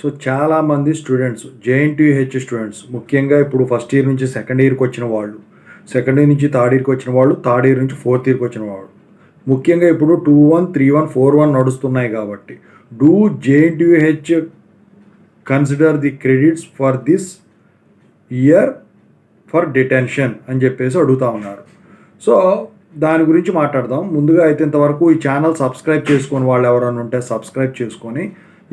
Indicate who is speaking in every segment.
Speaker 1: So చాలామంది students JNTUH students ముఖ్యంగా ఇప్పుడు ఫస్ట్ ఇయర్ నుంచి సెకండ్ ఇయర్కి వచ్చిన వాళ్ళు, సెకండ్ ఇయర్ నుంచి థర్డ్ ఇయర్కి వచ్చిన వాళ్ళు, థర్డ్ ఇయర్ నుంచి ఫోర్త్ ఇయర్కి వచ్చిన వాళ్ళు, ముఖ్యంగా ఇప్పుడు 2-1, 3-1, 4-1 నడుస్తున్నాయి కాబట్టి do JNTUH consider the credits for this year for detention అని చెప్పేసి అడుగుతూ ఉన్నారు. సో దాని గురించి మాట్లాడదాం. ముందుగా అయితే ఇంతవరకు ఈ ఛానల్ సబ్స్క్రైబ్ చేసుకొని వాళ్ళు ఎవరైనా ఉంటే సబ్స్క్రైబ్ చేసుకొని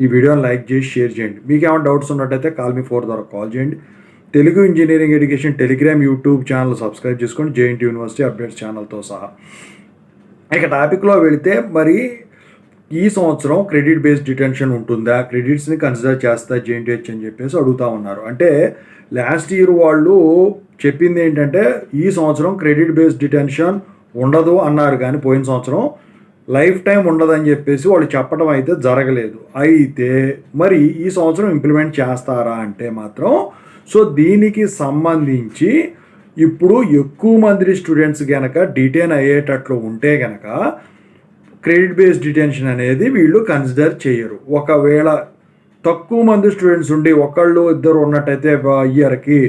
Speaker 1: ఈ వీడియోని లైక్ చేసి షేర్ చేయండి. మీకు ఏమైనా డౌట్స్ ఉన్నట్టయితే కాల్ మీ 4 ద్వారా కాల్ చేయండి. Telugu engineering education Telegram YouTube channel subscribe చేసుకోండి, జేఎన్టీ యూనివర్సిటీ అప్డేట్స్ ఛానల్తో సహా. ఇక టాపిక్లో వెళితే, మరి ఈ సంవత్సరం క్రెడిట్ బేస్డ్ డిటెన్షన్ ఉంటుందా, క్రెడిట్స్ని కన్సిడర్ చేస్తా జేఎన్టీహెచ్ అని చెప్పేసి అడుగుతూ ఉన్నారు. అంటే లాస్ట్ ఇయర్ వాళ్ళు చెప్పింది ఏంటంటే ఈ సంవత్సరం క్రెడిట్ బేస్డ్ డిటెన్షన్ ఉండదు అన్నారు, కానీ పోయిన సంవత్సరం లైఫ్ టైం ఉండదని చెప్పేసి వాళ్ళు చెప్పడం అయితే జరగలేదు. అయితే మరి ఈ సంవత్సరం ఇంప్లిమెంట్ చేస్తారా అంటే మాత్రం, సో దీనికి సంబంధించి ఇప్పుడు ఎక్కువ మంది స్టూడెంట్స్ కనుక డిటైన్ అయ్యేటట్లు ఉంటే కనుక క్రెడిట్ బేస్డ్ డిటెన్షన్ అనేది వీళ్ళు కన్సిడర్ చేయరు. ఒకవేళ తక్కువ మంది స్టూడెంట్స్ ఉండి ఒకళ్ళు ఇద్దరు ఉన్నట్టయితే ఇయర్కి,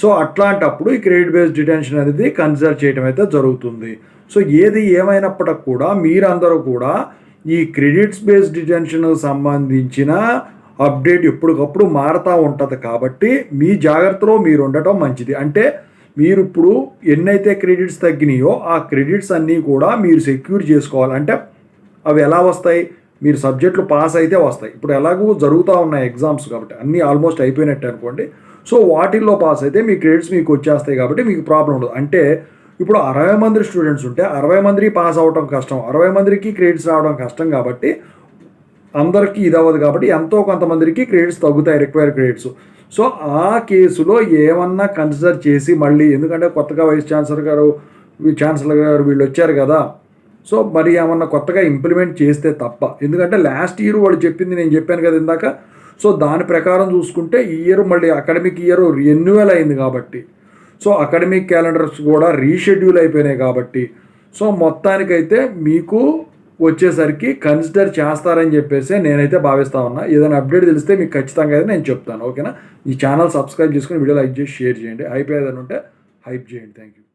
Speaker 1: సో అట్లాంటప్పుడు ఈ క్రెడిట్ బేస్డ్ డిటెన్షన్ అనేది కన్సిడర్ చేయడం అయితే జరుగుతుంది. సో ఏది ఏమైనప్పటికి కూడా మీరందరూ కూడా ఈ క్రెడిట్స్ బేస్డ్ డిటెన్షన్కి సంబంధించిన అప్డేట్ ఎప్పటికప్పుడు మారుతూ ఉంటుంది కాబట్టి మీ జాగ్రత్తలో మీరు ఉండటం మంచిది. అంటే మీరు ఇప్పుడు ఎన్నైతే క్రెడిట్స్ తగ్గినాయో ఆ క్రెడిట్స్ అన్నీ కూడా మీరు సెక్యూర్ చేసుకోవాలి. అంటే అవి ఎలా వస్తాయి, మీరు సబ్జెక్టులు పాస్ అయితే వస్తాయి. ఇప్పుడు ఎలాగూ జరుగుతూ ఉన్నాయి ఎగ్జామ్స్ కాబట్టి అన్నీ ఆల్మోస్ట్ అయిపోయినట్టు అనుకోండి. సో వాటిల్లో పాస్ అయితే మీ క్రెడిట్స్ మీకు వచ్చేస్తాయి కాబట్టి మీకు ప్రాబ్లం ఉండదు. అంటే ఇప్పుడు 60 మంది స్టూడెంట్స్ ఉంటే 60 మందికి పాస్ అవ్వడం కష్టం, 60 మందికి క్రెడిట్స్ రావడం కష్టం కాబట్టి అందరికీ ఇది అవ్వదు కాబట్టి ఎంతో కొంతమందికి క్రెడిట్స్ తగ్గుతాయి, రిక్వైర్ క్రెడిట్స్. సో ఆ కేసులో ఏమన్నా కన్సిడర్ చేసి మళ్ళీ, ఎందుకంటే కొత్తగా వైస్ ఛాన్సలర్ గారు వీళ్ళు వచ్చారు కదా, సో మరి ఏమన్నా కొత్తగా ఇంప్లిమెంట్ చేస్తే తప్ప, ఎందుకంటే లాస్ట్ ఇయర్ వాళ్ళు చెప్పింది నేను చెప్పాను కదా ఇందాక, సో దాని ప్రకారం చూసుకుంటే ఈ ఇయర్ మళ్ళీ అకాడమిక్ ఇయర్ రెన్యువల్ అయింది కాబట్టి, సో అకాడమిక్ క్యాలెండర్స్ కూడా రీషెడ్యూల్ అయిపోయినాయి కాబట్టి, సో మొత్తానికైతే మీకు వచ్చేసరికి కన్సిడర్ చేస్తారని చెప్పేసి నేనైతే భావిస్తా ఉన్నా. ఏదైనా అప్డేట్ తెలిస్తే మీకు ఖచ్చితంగా అయితే నేను చెప్తాను. ఓకేనా? ఈ ఛానల్ సబ్స్క్రైబ్ చేసుకుని వీడియో లైక్ చేసి షేర్ చేయండి. హైప్ ఏదైనా ఉంటే హైప్ చేయండి. Thank you.